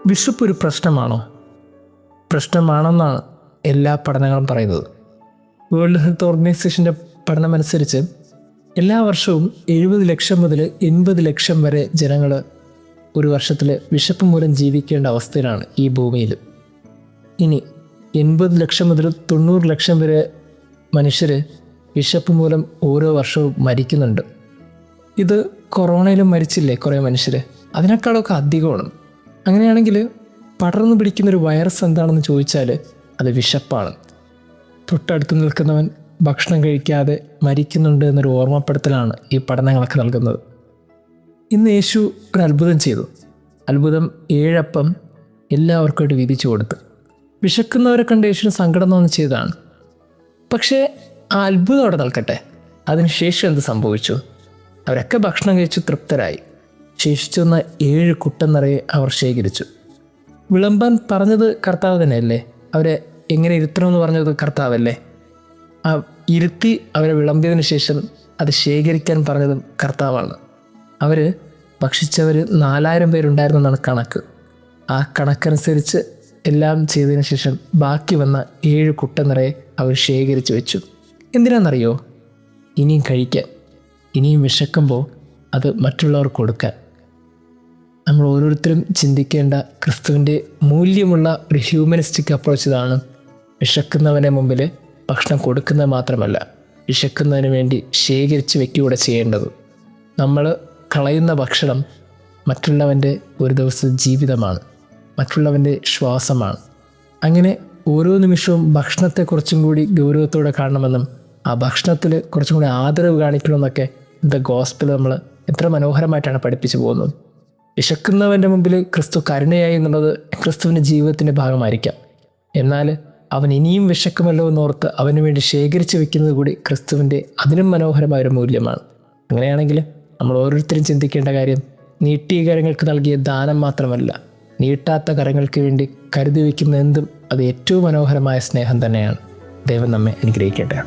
വിശപ്പ് ഒരു പ്രശ്നമാണോ? പ്രശ്നമാണെന്നാണ് എല്ലാ പഠനങ്ങളും പറയുന്നത്. വേൾഡ് ഹെൽത്ത് ഓർഗനൈസേഷൻ്റെ പഠനമനുസരിച്ച് എല്ലാ വർഷവും 70 ലക്ഷം മുതൽ 80 ലക്ഷം വരെ ജനങ്ങൾ ഒരു വർഷത്തിൽ വിശപ്പ് മൂലം ജീവിക്കേണ്ട അവസ്ഥയിലാണ് ഈ ഭൂമിയിൽ. ഇനി 80 ലക്ഷം മുതൽ 90 ലക്ഷം വരെ മനുഷ്യർ വിശപ്പ് മൂലം ഓരോ വർഷവും മരിക്കുന്നുണ്ട്. ഇത് കൊറോണയിലും മരിച്ചില്ലേ കുറേ മനുഷ്യർ? അതിനേക്കാളൊക്കെ അധികമാണ്. അങ്ങനെയാണെങ്കിൽ പടർന്നു പിടിക്കുന്നൊരു വൈറസ് എന്താണെന്ന് ചോദിച്ചാൽ അത് വിശപ്പാണ്. തൊട്ടടുത്ത് നിൽക്കുന്നവൻ ഭക്ഷണം കഴിക്കാതെ മരിക്കുന്നുണ്ട് എന്നൊരു ഓർമ്മപ്പെടുത്തലാണ് ഈ പഠനങ്ങളൊക്കെ നൽകുന്നത്. ഇന്ന് യേശു ഒരു അത്ഭുതം ചെയ്തു. അത്ഭുതം 7 അപ്പം എല്ലാവർക്കുമായിട്ട് വീതിച്ചു കൊടുത്ത്. വിശക്കുന്നവരെ കണ്ട് യേശുവിന് സങ്കടം തോന്നി ചെയ്തതാണ്. പക്ഷേ ആ അത്ഭുതം അവിടെ നിൽക്കട്ടെ. അതിനുശേഷം എന്ത് സംഭവിച്ചു? അവരൊക്കെ ഭക്ഷണം കഴിച്ചു തൃപ്തരായി. ശേഷിച്ചൊന്ന് 7 കുട്ടം നിറയെ അവർ ശേഖരിച്ചു. വിളമ്പാൻ പറഞ്ഞത് കർത്താവ് തന്നെയല്ലേ? അവരെ എങ്ങനെ ഇരുത്തണമെന്ന് പറഞ്ഞത് കർത്താവല്ലേ? ആ ഇരുത്തി അവരെ വിളമ്പിയതിന് ശേഷം അത് ശേഖരിക്കാൻ പറഞ്ഞതും കർത്താവാണ്. അവർ ഭക്ഷിച്ചവർ 4000 പേരുണ്ടായിരുന്നെന്നാണ് കണക്ക്. ആ കണക്കനുസരിച്ച് എല്ലാം ചെയ്തതിന് ശേഷം ബാക്കി വന്ന 7 കുട്ടം നിറയെ അവർ ശേഖരിച്ചു വെച്ചു. എന്തിനാണെന്നറിയോ? ഇനിയും കഴിക്കാൻ, ഇനിയും വിശക്കുമ്പോൾ അത് മറ്റുള്ളവർക്ക് കൊടുക്കാൻ. നമ്മൾ ഓരോരുത്തരും ചിന്തിക്കേണ്ട ക്രിസ്തുവിൻ്റെ മൂല്യമുള്ള ഒരു ഹ്യൂമനിസ്റ്റിക് അപ്രോച്ച് ഇതാണ്. വിശക്കുന്നവനെ മുമ്പിൽ ഭക്ഷണം കൊടുക്കുന്നത് മാത്രമല്ല, വിശക്കുന്നതിന് വേണ്ടി ശേഖരിച്ച് വെക്കുകയൂടെ ചെയ്യേണ്ടത്. നമ്മൾ കളയുന്ന ഭക്ഷണം മറ്റുള്ളവൻ്റെ ഒരു ദിവസത്തെ ജീവിതമാണ്, മറ്റുള്ളവൻ്റെ ശ്വാസമാണ്. അങ്ങനെ ഓരോ നിമിഷവും ഭക്ഷണത്തെ കുറച്ചും കൂടി ഗൗരവത്തോടെ കാണണമെന്നും ആ ഭക്ഷണത്തിൽ കുറച്ചും കൂടി ആദരവ് കാണിക്കണമെന്നൊക്കെ ദ ഗോസ്പൽ നമ്മൾ എത്ര മനോഹരമായിട്ടാണ് പഠിപ്പിച്ചു പോകുന്നത്. വിശക്കുന്നവൻ്റെ മുമ്പിൽ ക്രിസ്തു കരുണയായി എന്നുള്ളത് ക്രിസ്തുവിൻ്റെ ജീവിതത്തിൻ്റെ ഭാഗമായിരിക്കാം. എന്നാൽ അവൻ ഇനിയും വിശക്കുമല്ലോ എന്നോർത്ത് അവന് വേണ്ടി ശേഖരിച്ച് വെക്കുന്നത് കൂടി ക്രിസ്തുവിൻ്റെ അതിനും മനോഹരമായൊരു മൂല്യമാണ്. അങ്ങനെയാണെങ്കിൽ നമ്മൾ ഓരോരുത്തരും ചിന്തിക്കേണ്ട കാര്യം നീട്ടിയ കരങ്ങൾക്ക് നൽകിയ ദാനം മാത്രമല്ല, നീട്ടാത്ത കരങ്ങൾക്ക് വേണ്ടി കരുതി വയ്ക്കുന്ന എന്തും അത് ഏറ്റവും മനോഹരമായ സ്നേഹം തന്നെയാണ്. ദൈവം നമ്മെ അനുഗ്രഹിക്കട്ടെ.